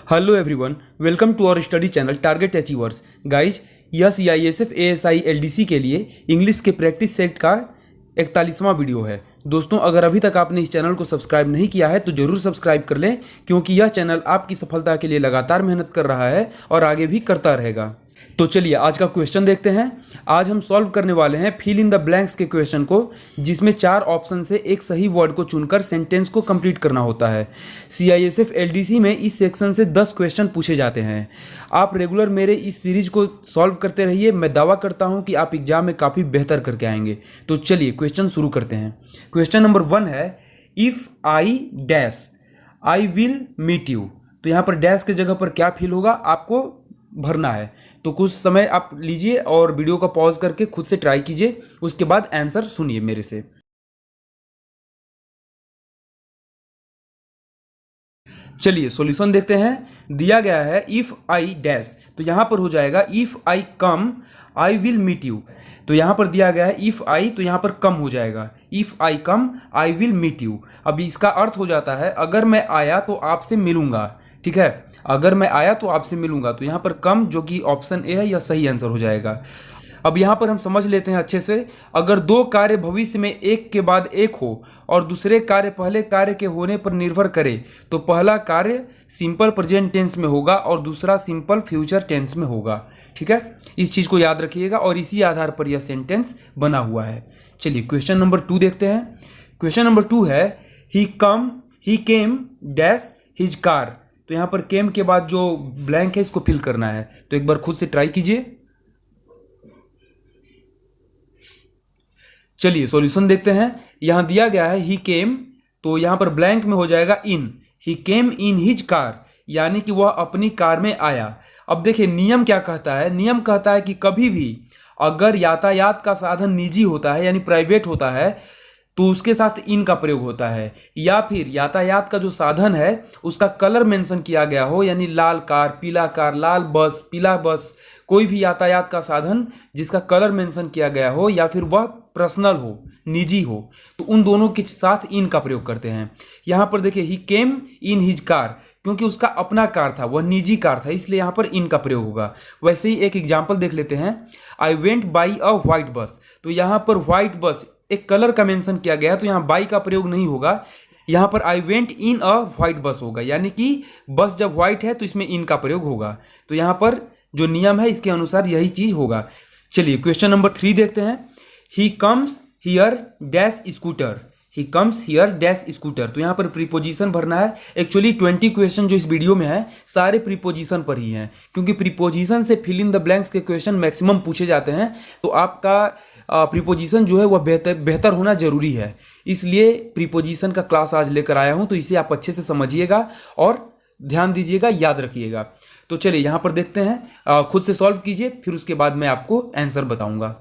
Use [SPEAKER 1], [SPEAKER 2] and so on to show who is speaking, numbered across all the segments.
[SPEAKER 1] Hello everyone, welcome to our study channel target achievers. Guys, यह CISF ASI LDC के लिए English के practice set का 41वां video है। दोस्तों, अगर अभी तक आपने इस चैनल को सब्सक्राइब नहीं किया है तो ज़रूर सब्सक्राइब कर लें, क्योंकि यह चैनल आपकी सफलता के लिए लगातार मेहनत कर रहा है और आगे भी करता रहेगा। तो चलिए आज का क्वेश्चन देखते हैं। आज हम सॉल्व करने वाले हैं फिल इन द ब्लैंक्स के क्वेश्चन को, जिसमें 4 ऑप्शन से एक सही वर्ड को चुनकर सेंटेंस को कंप्लीट करना होता है। CISF LDC में इस सेक्शन से 10 क्वेश्चन पूछे जाते हैं। आप रेगुलर मेरे इस सीरीज को सॉल्व करते रहिए। मैं दावा करता हूं कि आप एग्जाम में काफ़ी बेहतर करके आएंगे। तो चलिए क्वेश्चन शुरू करते हैं। क्वेश्चन नंबर 1 है, if I dash I will meet you. तो यहाँ पर डैश की जगह पर क्या फिल होगा आपको भरना है। तो कुछ समय आप लीजिए और वीडियो का पॉज करके खुद से ट्राई कीजिए, उसके बाद आंसर सुनिए मेरे से। चलिए सॉल्यूशन देखते हैं। दिया गया है इफ आई डैश, तो यहां पर हो जाएगा if I come I will meet you. तो यहां पर दिया गया है इफ आई, तो यहां पर कम हो जाएगा if I come I will meet you. अभी इसका अर्थ हो जाता है अगर मैं आया तो आपसे मिलूंगा। ठीक है, अगर मैं आया तो आपसे मिलूंगा, तो यहाँ पर कम, जो कि ऑप्शन ए है, यह सही आंसर हो जाएगा। अब यहाँ पर हम समझ लेते हैं अच्छे से। अगर 2 कार्य भविष्य में एक के बाद एक हो और दूसरे कार्य पहले कार्य के होने पर निर्भर करे, तो पहला कार्य सिंपल प्रेजेंट टेंस में होगा और दूसरा सिंपल फ्यूचर टेंस में होगा। ठीक है, इस चीज़ को याद रखिएगा और इसी आधार पर यह सेंटेंस बना हुआ है। चलिए क्वेश्चन नंबर 2 देखते हैं। क्वेश्चन नंबर 2 है, ही केम डैश हिज कार। तो यहाँ पर केम के बाद जो ब्लैंक है इसको फिल करना है। तो एक बार खुद से ट्राई कीजिए। चलिए सॉल्यूशन देखते हैं। यहां दिया गया है ही केम, तो यहां पर ब्लैंक में हो जाएगा इन। ही केम इन हिज कार, यानी कि वह अपनी कार में आया। अब देखिए नियम क्या कहता है। नियम कहता है कि कभी भी अगर यातायात का साधन निजी होता है यानी प्राइवेट होता है तो उसके साथ इन का प्रयोग होता है, या फिर यातायात का जो साधन है उसका कलर मेंशन किया गया हो, यानी लाल कार, पीला कार, लाल बस, पीला बस, कोई भी यातायात का साधन जिसका कलर मेंशन किया गया हो, या फिर वह पर्सनल हो, निजी हो, तो उन दोनों के साथ इन का प्रयोग करते हैं। यहाँ पर देखिए ही केम इन हिज कार, क्योंकि उसका अपना कार था, वह निजी कार था, इसलिए यहाँ पर इन का प्रयोग होगा। वैसे ही एक एग्जाम्पल देख लेते हैं। I went by a white बस। तो यहाँ पर व्हाइट बस एक कलर का मेंशन किया गया है, तो यहाँ बाई का प्रयोग नहीं होगा। यहाँ पर I went in a white बस होगा, यानी कि बस जब व्हाइट है तो इसमें इन का प्रयोग होगा। तो यहाँ पर जो नियम है इसके अनुसार यही चीज होगा। चलिए क्वेश्चन नंबर 3 देखते हैं। He comes here dash scooter. He comes here dash scooter. तो यहाँ पर प्रीपोजिशन भरना है। एक्चुअली 20 क्वेश्चन जो इस वीडियो में है सारे प्रीपोजिशन पर ही हैं, क्योंकि प्रीपोजिशन से फिल इन द ब्लैंक्स के क्वेश्चन मैक्सिमम पूछे जाते हैं। तो आपका प्रीपोजिशन जो है वह बेहतर होना जरूरी है, इसलिए प्रीपोजिशन का क्लास आज लेकर आया हूँ। तो इसे आप अच्छे से समझिएगा और ध्यान दीजिएगा, याद रखिएगा। तो चलिए यहाँ पर देखते हैं, खुद से सॉल्व कीजिए, फिर उसके बाद मैं आपको आंसर बताऊंगा।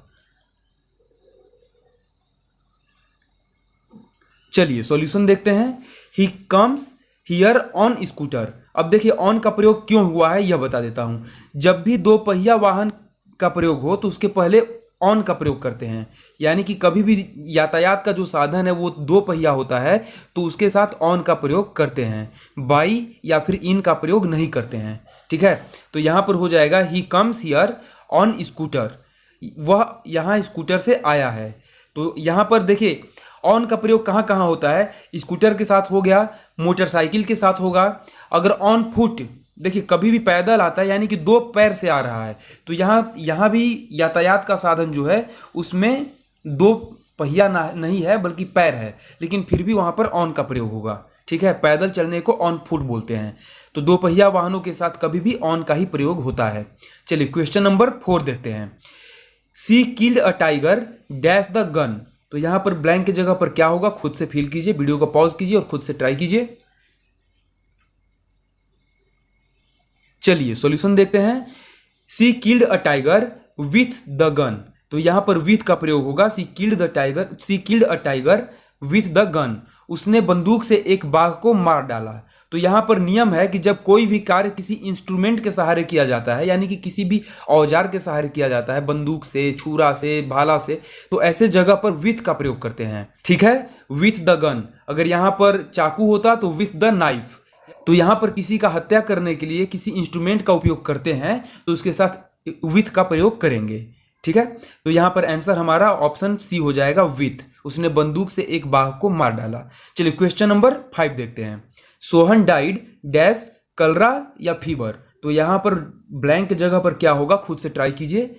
[SPEAKER 1] चलिए सॉल्यूशन देखते हैं। He comes here on scooter. अब देखिए ऑन का प्रयोग क्यों हुआ है यह बता देता हूं। जब भी 2 पहिया वाहन का प्रयोग हो तो उसके पहले ऑन का प्रयोग करते हैं, यानी कि कभी भी यातायात का जो साधन है वो 2 पहिया होता है तो उसके साथ ऑन का प्रयोग करते हैं, बाई या फिर इन का प्रयोग नहीं करते हैं। ठीक है, तो यहाँ पर हो जाएगा he comes here on scooter, वह यहाँ स्कूटर से आया है। तो यहाँ पर देखिए ऑन का प्रयोग कहाँ कहाँ होता है। स्कूटर के साथ हो गया, मोटरसाइकिल के साथ होगा। अगर ऑन फुट, देखिए कभी भी पैदल आता है यानी कि 2 पैर से आ रहा है, तो यहाँ भी यातायात का साधन जो है उसमें 2 पहिया नहीं है बल्कि पैर है, लेकिन फिर भी वहाँ पर ऑन का प्रयोग होगा। ठीक है, पैदल चलने को ऑन फुट बोलते हैं। तो 2 पहिया वाहनों के साथ कभी भी ऑन का ही प्रयोग होता है। चलिए क्वेश्चन नंबर 4 देखते हैं। She killed a tiger dash the gun. तो यहाँ पर ब्लैंक की जगह पर क्या होगा, खुद से फिल कीजिए, वीडियो को पॉज कीजिए और खुद से ट्राई कीजिए। चलिए सॉल्यूशन देखते हैं। She killed a tiger with the gun. तो यहां पर विथ का प्रयोग होगा। She killed a tiger with the gun. उसने बंदूक से एक बाघ को मार डाला। तो यहां पर नियम है कि जब कोई भी कार्य किसी इंस्ट्रूमेंट के सहारे किया जाता है, यानी कि किसी भी औजार के सहारे किया जाता है, बंदूक से, छुरा से, भाला से, तो ऐसे जगह पर विथ का प्रयोग करते हैं। ठीक है, विथ द गन। अगर यहां पर चाकू होता तो विथ द नाइफ, तो यहाँ पर किसी का हत्या करने के लिए किसी इंस्ट्रूमेंट का उपयोग करते हैं तो उसके साथ विथ का प्रयोग करेंगे। ठीक है, तो यहाँ पर आंसर हमारा ऑप्शन सी हो जाएगा विथ। उसने बंदूक से एक बाघ को मार डाला। चलिए क्वेश्चन नंबर 5 देखते हैं। सोहन डाइड डैश कलरा या फीवर। तो यहाँ पर ब्लैंक की जगह पर क्या होगा, खुद से ट्राई कीजिए।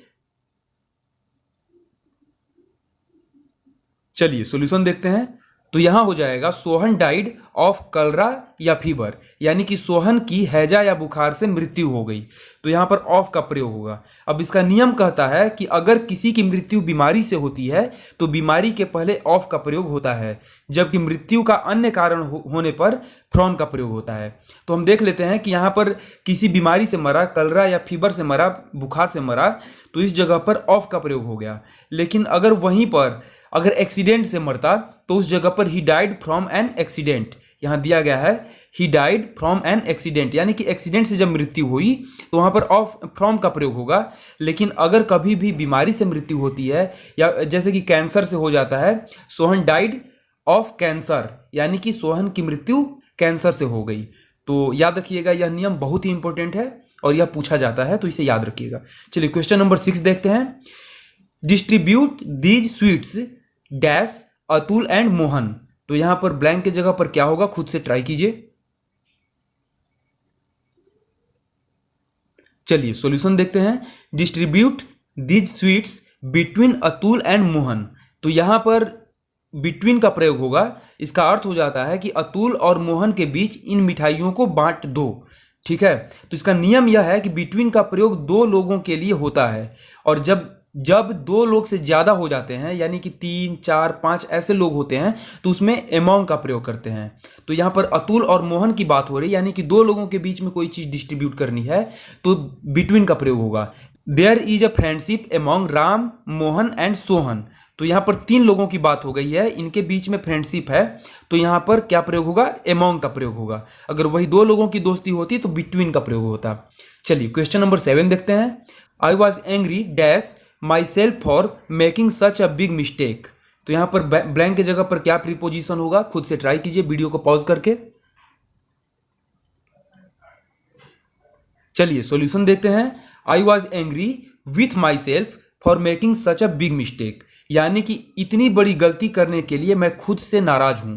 [SPEAKER 1] चलिए सॉल्यूशन देखते हैं। तो यहां हो जाएगा सोहन डाइड ऑफ कलरा या फीवर, यानी कि सोहन की हैजा या बुखार से मृत्यु हो गई। तो यहां पर ऑफ का प्रयोग होगा। अब इसका नियम कहता है कि अगर किसी की मृत्यु बीमारी से होती है तो बीमारी के पहले ऑफ का प्रयोग होता है, जबकि मृत्यु का अन्य कारण होने पर फ्रॉम का प्रयोग होता है। तो हम देख लेते हैं कि यहाँ पर किसी बीमारी से मरा, कलरा या फीवर से मरा, बुखार से मरा, तो इस जगह पर ऑफ का प्रयोग हो गया। लेकिन अगर वहीं पर अगर एक्सीडेंट से मरता तो उस जगह पर he died from an accident, यहां दिया गया है he died from an accident, यानी कि एक्सीडेंट से जब मृत्यु हुई तो वहां पर ऑफ फ्रॉम का प्रयोग होगा। लेकिन अगर कभी भी बीमारी से मृत्यु होती है या जैसे कि कैंसर से हो जाता है, सोहन डाइड ऑफ कैंसर, यानी कि सोहन की मृत्यु कैंसर से हो गई। तो याद रखिएगा, यह नियम बहुत ही इंपॉर्टेंट है और यह पूछा जाता है, तो इसे याद रखिएगा। चलिए क्वेश्चन नंबर 6 देखते हैं। Distribute these sweets dash Atul and Mohan. तो यहां पर ब्लैंक की जगह पर क्या होगा, खुद से ट्राई कीजिए। चलिए सॉल्यूशन देखते हैं। Distribute these sweets between Atul and Mohan. तो यहां पर बिटवीन का प्रयोग होगा। इसका अर्थ हो जाता है कि अतुल और मोहन के बीच इन मिठाइयों को बांट दो। ठीक है, तो इसका नियम यह है कि बिटवीन का प्रयोग दो लोगों के लिए होता है, और जब दो लोग से ज्यादा हो जाते हैं, यानी कि 3, 4, 5 ऐसे लोग होते हैं, तो उसमें एमोंग का प्रयोग करते हैं। तो यहां पर अतुल और मोहन की बात हो रही है, यानी कि दो लोगों के बीच में कोई चीज डिस्ट्रीब्यूट करनी है तो बिटवीन का प्रयोग होगा। There is a friendship among Ram, Mohan and Sohan. तो यहां पर 3 लोगों की बात हो गई है, इनके बीच में फ्रेंडशिप है, तो यहां पर क्या प्रयोग होगा, एमोंग का प्रयोग होगा। अगर वही 2 लोगों की दोस्ती होती तो बिटवीन का प्रयोग होता। चलिए क्वेश्चन नंबर 7 देखते हैं। I was angry dash my self for making such a big mistake. तो यहां पर ब्लैंक की जगह पर क्या प्रीपोजिशन होगा, खुद से ट्राई कीजिए वीडियो को पॉज करके। चलिए सॉल्यूशन देखते हैं। I was angry with my self for making such a big mistake, यानी कि इतनी बड़ी गलती करने के लिए मैं खुद से नाराज हूं।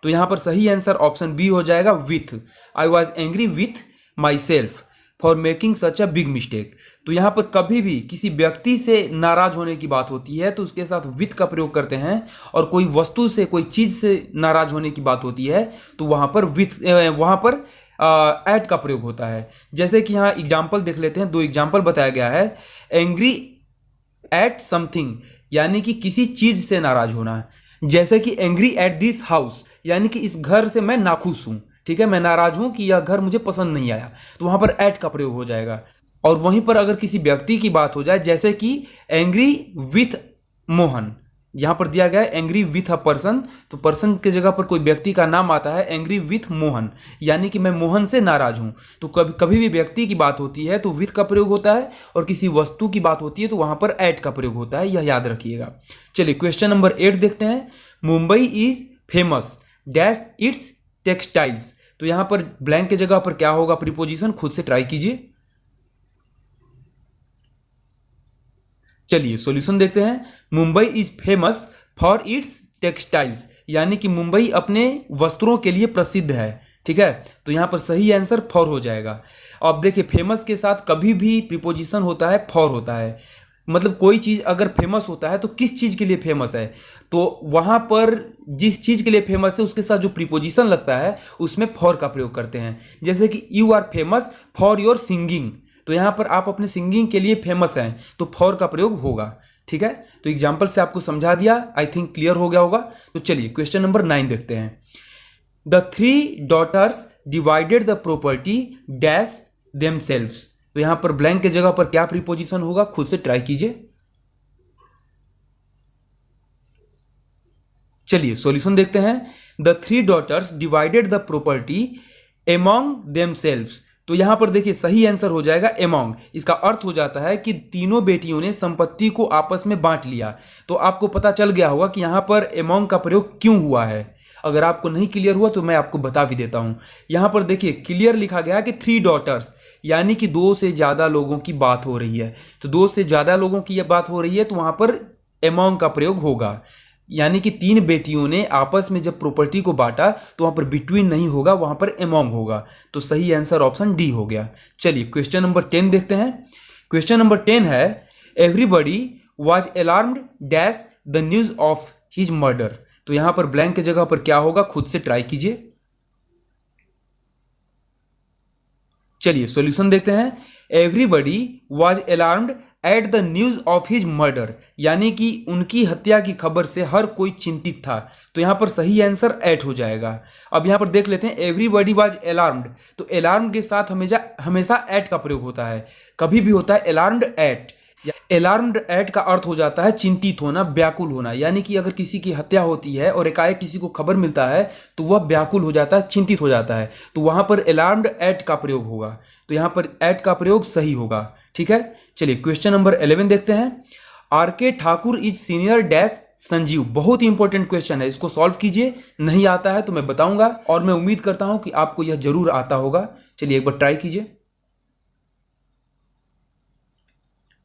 [SPEAKER 1] तो यहां पर सही आंसर ऑप्शन बी हो जाएगा with. I was angry with my self for making such a big mistake. तो यहां पर कभी भी किसी व्यक्ति से नाराज होने की बात होती है तो उसके साथ विथ का प्रयोग करते हैं, और कोई वस्तु से, कोई चीज से नाराज होने की बात होती है तो वहां पर एट का प्रयोग होता है। जैसे कि यहाँ एग्जाम्पल देख लेते हैं, 2 एग्जाम्पल बताया गया है। एंग्री एट समथिंग, यानी कि किसी चीज से नाराज होना, जैसे कि एंग्री एट दिस हाउस, यानी कि इस घर से मैं नाखुश हूं। ठीक है, मैं नाराज हूं कि यह घर मुझे पसंद नहीं आया, तो वहां पर एट का प्रयोग हो जाएगा। और वहीं पर अगर किसी व्यक्ति की बात हो जाए, जैसे कि एंग्री विथ मोहन, यहां पर दिया गया है एंग्री विथ अ पर्सन, तो पर्सन की जगह पर कोई व्यक्ति का नाम आता है, एंग्री विथ मोहन, यानी कि मैं मोहन से नाराज हूं। तो कभी भी व्यक्ति की बात होती है तो विथ का प्रयोग होता है, और किसी वस्तु की बात होती है तो वहां पर एट का प्रयोग होता है, यह याद रखिएगा। चलिए क्वेश्चन नंबर 8 देखते हैं। Mumbai is famous dash it's textiles. तो यहां पर ब्लैंक की जगह पर क्या होगा प्रीपोजिशन, खुद से ट्राई कीजिए। चलिए सॉल्यूशन देखते हैं। Mumbai is famous for its textiles, यानी कि मुंबई अपने वस्त्रों के लिए प्रसिद्ध है। ठीक है, तो यहां पर सही आंसर फॉर हो जाएगा। अब देखिए, फेमस के साथ कभी भी प्रीपोजिशन होता है फॉर होता है। मतलब कोई चीज अगर फेमस होता है तो किस चीज के लिए फेमस है, तो वहां पर जिस चीज के लिए फेमस है उसके साथ जो प्रीपोजिशन लगता है उसमें फॉर का प्रयोग करते हैं। जैसे कि you are famous for your singing, तो यहां पर आप अपने सिंगिंग के लिए फेमस हैं, तो फॉर का प्रयोग होगा। ठीक है, तो एग्जाम्पल से आपको समझा दिया, आई थिंक क्लियर हो गया होगा। तो चलिए क्वेश्चन नंबर 9 देखते हैं। The 3 daughters divided the property dash themselves. तो यहां पर ब्लैंक के जगह पर क्या प्रीपोजिशन होगा, खुद से ट्राई कीजिए। चलिए सॉल्यूशन देखते हैं। The 3 daughters divided the property among themselves. तो यहां पर देखिए सही आंसर हो जाएगा एमॉन्ग। इसका अर्थ हो जाता है कि तीनों बेटियों ने संपत्ति को आपस में बांट लिया। तो आपको पता चल गया होगा कि यहां पर एमॉन्ग का प्रयोग क्यों हुआ है। अगर आपको नहीं क्लियर हुआ तो मैं आपको बता भी देता हूँ। यहाँ पर देखिए क्लियर लिखा गया है कि 3 डॉटर्स, यानी कि 2 से ज़्यादा लोगों की बात हो रही है। तो 2 से ज़्यादा लोगों की यह बात हो रही है तो वहाँ पर एमोंग का प्रयोग होगा, यानी कि 3 बेटियों ने आपस में जब प्रॉपर्टी को बांटा तो वहाँ पर बिटवीन नहीं होगा, वहाँ पर एमोंग होगा। तो सही आंसर ऑप्शन डी हो गया। चलिए क्वेश्चन नंबर 10 देखते हैं। क्वेश्चन नंबर 10 है everybody was alarmed dash the news of his murder. तो यहां पर ब्लैंक की जगह पर क्या होगा, खुद से ट्राई कीजिए। चलिए सॉल्यूशन देखते हैं। Everybody was alarmed at the news of his murder, यानी कि उनकी हत्या की खबर से हर कोई चिंतित था। तो यहां पर सही आंसर एट हो जाएगा। अब यहां पर देख लेते हैं एवरीबडी वॉज अलार्म्ड, तो अलार्म के साथ हमेशा एट का प्रयोग होता है, कभी भी होता है अलार्म्ड एट। अलार्म्ड एट का अर्थ हो जाता है चिंतित होना, व्याकुल होना, यानी कि अगर किसी की हत्या होती है और एकाएक किसी को खबर मिलता है तो वह व्याकुल हो जाता है, चिंतित हो जाता है, तो वहां पर अलार्म्ड एट का प्रयोग होगा। तो यहां पर एट का प्रयोग सही होगा। ठीक है, चलिए क्वेश्चन नंबर 11 देखते हैं। R K Thakur is senior dash Sanjeev. बहुत ही इंपॉर्टेंट क्वेश्चन है, इसको सॉल्व कीजिए। नहीं आता है तो मैं बताऊंगा और मैं उम्मीद करता हूं कि आपको यह जरूर आता होगा। चलिए एक बार ट्राई कीजिए।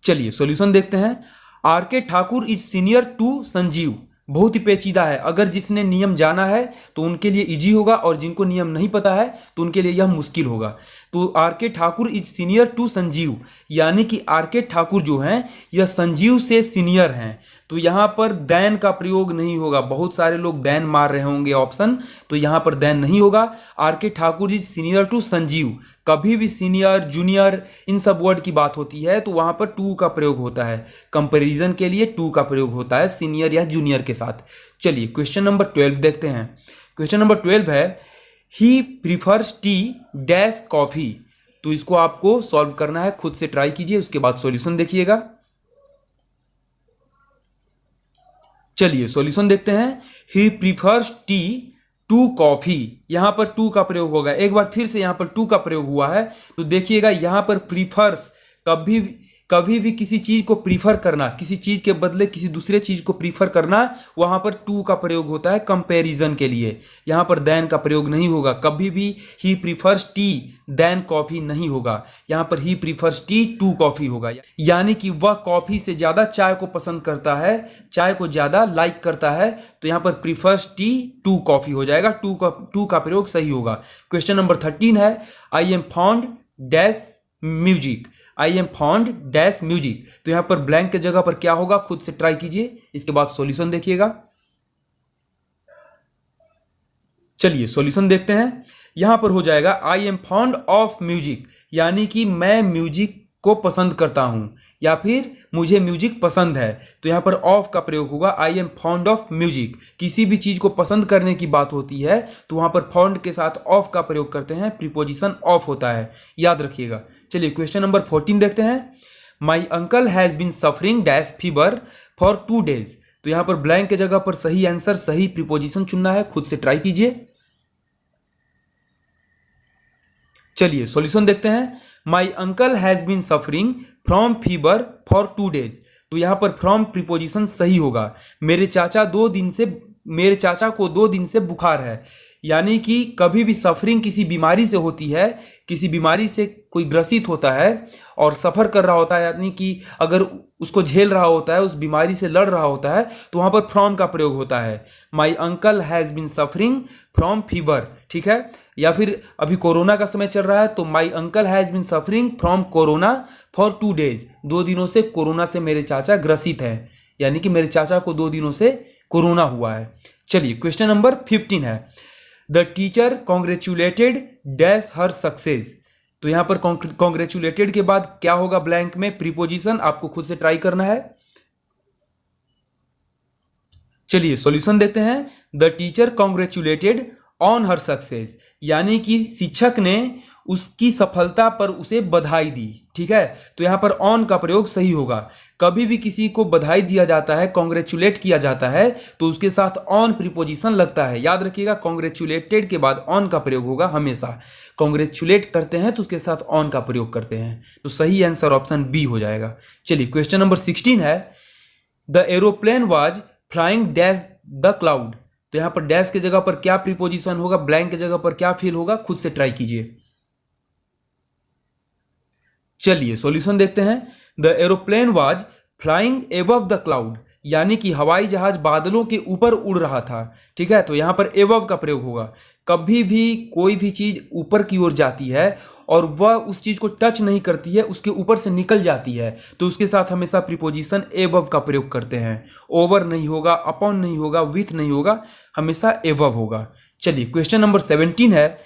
[SPEAKER 1] चलिए सॉल्यूशन देखते हैं। R K Thakur is senior to Sanjeev, बहुत ही पेचीदा है। अगर जिसने नियम जाना है तो उनके लिए इजी होगा और जिनको नियम नहीं पता है तो उनके लिए यह मुश्किल होगा। तो R K Thakur is senior to Sanjeev, यानी कि आर के ठाकुर जो हैं यह संजीव से सीनियर हैं। तो यहां पर दैन का प्रयोग नहीं होगा। बहुत सारे लोग दैन मार रहे होंगे ऑप्शन, तो यहां पर दैन नहीं होगा। R K Thakur is senior to Sanjeev, कभी भी सीनियर जूनियर इन सब वर्ड की बात होती है तो वहां पर टू का प्रयोग होता है। कंपैरिजन के लिए टू का प्रयोग होता है सीनियर या जूनियर के साथ। चलिए क्वेश्चन नंबर 12 देखते हैं। क्वेश्चन नंबर 12 है ही प्रीफर्स टी डैश कॉफी। तो इसको आपको सॉल्व करना है, खुद से ट्राई कीजिए, उसके बाद सॉल्यूशन देखिएगा। चलिए सॉल्यूशन देखते हैं। ही प्रीफर्स टी टू कॉफी, यहां पर टू का प्रयोग होगा। एक बार फिर से यहां पर टू का प्रयोग हुआ है तो देखिएगा यहां पर प्रीफर्स, कभी भी किसी चीज को प्रीफर करना, किसी चीज के बदले किसी दूसरे चीज को प्रीफर करना, वहां पर टू का प्रयोग होता है कंपैरिजन के लिए। यहां पर देन का प्रयोग नहीं होगा। कभी भी ही प्रीफर्स टी देन कॉफी नहीं होगा, यहां पर ही प्रीफर्स टी टू कॉफी होगा, यानी कि वह कॉफी से ज्यादा चाय को पसंद करता है, चाय को ज्यादा लाइक करता है। तो यहां पर प्रीफर्स टी टू कॉफी हो जाएगा, टू का प्रयोग सही होगा। क्वेश्चन नंबर 13 है I am fond dash music. I am fond dash music, तो यहां पर ब्लैंक के जगह पर क्या होगा, खुद से ट्राई कीजिए, इसके बाद सॉल्यूशन देखिएगा। चलिए सॉल्यूशन देखते हैं। यहां पर हो जाएगा I am fond of music, यानी कि मैं म्यूजिक को पसंद करता हूं या फिर मुझे म्यूजिक पसंद है। तो यहां पर ऑफ का प्रयोग होगा। I am fond of music, किसी भी चीज को पसंद करने की बात होती है तो वहां पर फॉन्ड के साथ ऑफ का प्रयोग करते हैं, प्रीपोजिशन ऑफ होता है, याद रखिएगा। चलिए क्वेश्चन नंबर 14 देखते हैं। My uncle has been suffering dash fever for 2 days। तो यहां पर ब्लैंक के जगह पर सही आंसर, सही प्रीपोजिशन चुनना है, खुद से ट्राई कीजिए। चलिए सॉल्यूशन देखते हैं। My uncle has been suffering from fever for 2 days। तो यहां पर फ्रॉम प्रीपोजिशन सही होगा। मेरे चाचा को 2 दिन से बुखार है, यानी कि कभी भी सफरिंग किसी बीमारी से होती है, किसी बीमारी से कोई ग्रसित होता है और सफर कर रहा होता है, यानी कि अगर उसको झेल रहा होता है, उस बीमारी से लड़ रहा होता है, तो वहां पर फ्रॉम का प्रयोग होता है। My uncle has been suffering from fever, ठीक है। या फिर अभी कोरोना का समय चल रहा है तो my uncle has been suffering from corona for 2 days। 2 दिनों से कोरोना से मेरे चाचा ग्रसित हैं, यानी कि मेरे चाचा को 2 दिनों से कोरोना हुआ है। चलिए क्वेश्चन नंबर 15 है the teacher congratulated dash her success. तो यहां पर कॉन्ग्रेचुलेटेड के बाद क्या होगा, ब्लैंक में प्रीपोजिशन, आपको खुद से ट्राई करना है। चलिए सॉल्यूशन देखते हैं। The teacher congratulated on her success, यानी कि शिक्षक ने उसकी सफलता पर उसे बधाई दी, ठीक है। तो यहां पर ऑन का प्रयोग सही होगा। कभी भी किसी को बधाई दिया जाता है, कॉन्ग्रेचुलेट किया जाता है, तो उसके साथ ऑन प्रीपोजिशन लगता है, याद रखिएगा। कॉन्ग्रेचुलेटेड के बाद ऑन का प्रयोग होगा हमेशा। कॉन्ग्रेचुलेट करते हैं तो उसके साथ ऑन का प्रयोग करते हैं, तो सही आंसर ऑप्शन बी हो जाएगा। चलिए क्वेश्चन नंबर 16 है the aeroplane was flying dash the cloud. तो यहाँ पर डैश के जगह पर क्या प्रीपोजिशन होगा, ब्लैंक के जगह पर क्या फिल होगा, खुद से ट्राई कीजिए। चलिए सॉल्यूशन देखते हैं। The aeroplane was flying above the cloud, यानी कि हवाई जहाज बादलों के ऊपर उड़ रहा था। ठीक है, तो यहां पर एबव का प्रयोग होगा। कभी भी कोई भी चीज ऊपर की ओर जाती है और वह उस चीज को टच नहीं करती है, उसके ऊपर से निकल जाती है, तो उसके साथ हमेशा प्रीपोजिशन एबव का प्रयोग करते हैं। ओवर नहीं होगा, अपॉन नहीं होगा, विथ नहीं होगा, हमेशा एबव होगा। चलिए क्वेश्चन नंबर 17 है,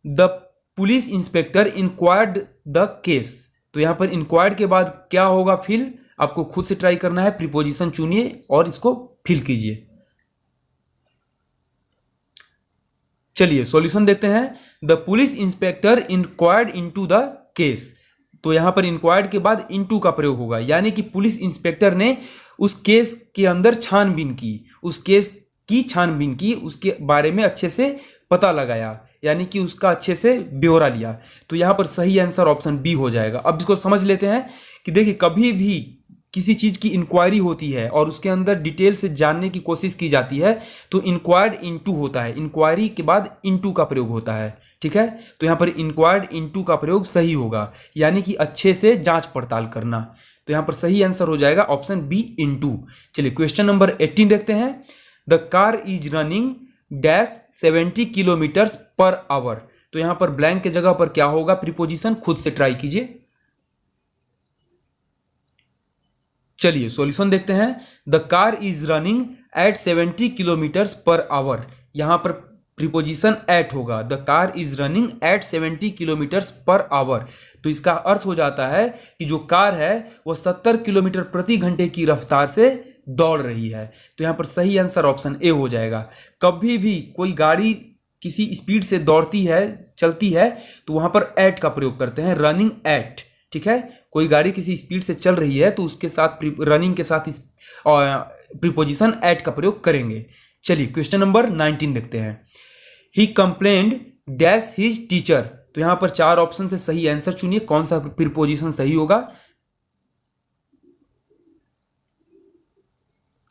[SPEAKER 1] the police inspector inquired the case. तो यहां पर इंक्वायर्ड के बाद क्या होगा, फिल। आपको खुद से ट्राई करना है, प्रीपोजिशन चुनिए और इसको फिल कीजिए। चलिए सॉल्यूशन देखते हैं। The police inspector inquired into the case. तो यहां पर इंक्वायर्ड के बाद इनटू का प्रयोग होगा, यानी कि पुलिस इंस्पेक्टर ने उस केस के अंदर छानबीन की, उस केस की छानबीन की, उसके बारे में अच्छे से पता लगाया, यानी कि उसका अच्छे से ब्यौरा लिया। तो यहां पर सही आंसर ऑप्शन बी हो जाएगा। अब इसको समझ लेते हैं कि देखिए, कभी भी किसी चीज की इंक्वायरी होती है और उसके अंदर डिटेल से जानने की कोशिश की जाती है, तो इंक्वायर्ड इनटू होता है, इंक्वायरी के बाद इनटू का प्रयोग होता है। ठीक है, तो यहां पर इंक्वायर्ड इनटू का प्रयोग सही होगा, यानी कि अच्छे से जांच पड़ताल करना। तो यहां पर सही आंसर हो जाएगा ऑप्शन बी, इनटू। चलिए क्वेश्चन नंबर 18 देखते हैं। The car is running dash 70 kilometre per hour. तो यहां पर ब्लैंक के जगह पर क्या होगा, प्रीपोजिशन, खुद से ट्राई कीजिए। चलिए सॉल्यूशन देखते हैं। The car is running at 70 kilometre per hour. यहां पर प्रीपोजिशन एट होगा। The car is running at 70 kilometre per hour. तो इसका अर्थ हो जाता है कि जो कार है वह 70 किलोमीटर प्रति घंटे की रफ्तार से दौड़ रही है। तो यहां पर सही आंसर ऑप्शन ए हो जाएगा। कभी भी कोई गाड़ी किसी स्पीड से दौड़ती है, चलती है, तो वहां पर एट का प्रयोग करते हैं, रनिंग एट। ठीक है, कोई गाड़ी किसी स्पीड से चल रही है तो उसके साथ रनिंग के साथ प्रीपोजिशन एट का प्रयोग करेंगे। चलिए क्वेश्चन नंबर 19 देखते हैं। ही कंप्लेंड डैश हिज टीचर। तो यहां पर 4 ऑप्शन से सही आंसर चुनिए, कौन सा प्रीपोजिशन सही होगा।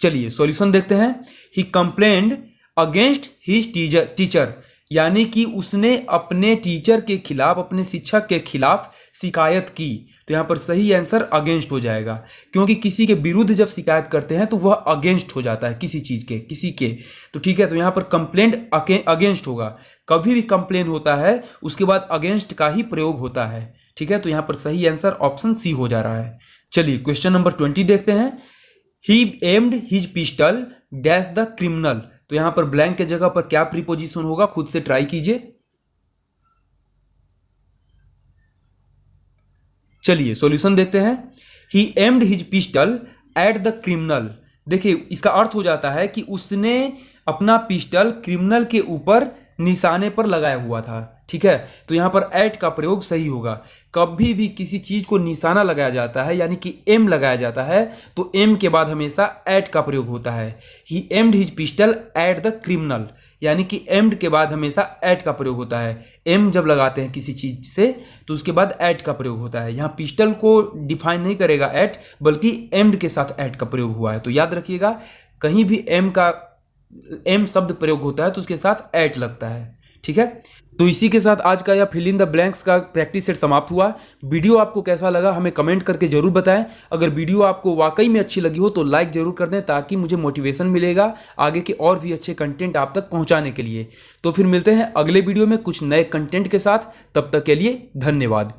[SPEAKER 1] चलिए सॉल्यूशन देखते हैं। ही कंप्लेंड अगेंस्ट हिज टीचर, यानी कि उसने अपने टीचर के खिलाफ, अपने शिक्षक के खिलाफ शिकायत की। तो यहां पर सही आंसर अगेंस्ट हो जाएगा, क्योंकि किसी के विरुद्ध जब शिकायत करते हैं तो वह अगेंस्ट हो जाता है, किसी चीज के, किसी के। तो ठीक है, तो यहां पर कंप्लेंट अगेंस्ट होगा। कभी भी कंप्लेन होता है उसके बाद अगेंस्ट का ही प्रयोग होता है। ठीक है, तो यहां पर सही आंसर ऑप्शन सी हो जा रहा है। चलिए क्वेश्चन नंबर 20 देखते हैं। He aimed his pistol dash the criminal. तो यहां पर ब्लैंक के जगह पर क्या प्रीपोजिशन होगा, खुद से ट्राई कीजिए। चलिए सॉल्यूशन देखते हैं। He aimed his pistol at the criminal. देखिए, इसका अर्थ हो जाता है कि उसने अपना पिस्टल क्रिमिनल के ऊपर निशाने पर लगाया हुआ था। ठीक है, तो यहां पर एट का प्रयोग सही होगा। कभी भी किसी चीज को निशाना लगाया जाता है, यानी कि एम लगाया जाता है, तो एम के बाद हमेशा एट का प्रयोग होता है। He aimed his pistol at the criminal, यानी कि एम्ड के बाद हमेशा एट का प्रयोग होता है। एम जब लगाते हैं किसी चीज से तो उसके बाद एट का प्रयोग होता है। यहाँ पिस्टल को डिफाइन नहीं करेगा एट, बल्कि एम्ड के साथ एट का प्रयोग हुआ है। तो याद रखिएगा, कहीं भी एम शब्द प्रयोग होता है तो उसके साथ एट लगता है। ठीक है, तो इसी के साथ आज का यह फिल इन द ब्लैंक्स का प्रैक्टिस सेट समाप्त हुआ। वीडियो आपको कैसा लगा हमें कमेंट करके जरूर बताएं। अगर वीडियो आपको वाकई में अच्छी लगी हो तो लाइक जरूर कर दें, ताकि मुझे मोटिवेशन मिलेगा आगे के और भी अच्छे कंटेंट आप तक पहुंचाने के लिए। तो फिर मिलते हैं अगले वीडियो में कुछ नए कंटेंट के साथ। तब तक के लिए धन्यवाद।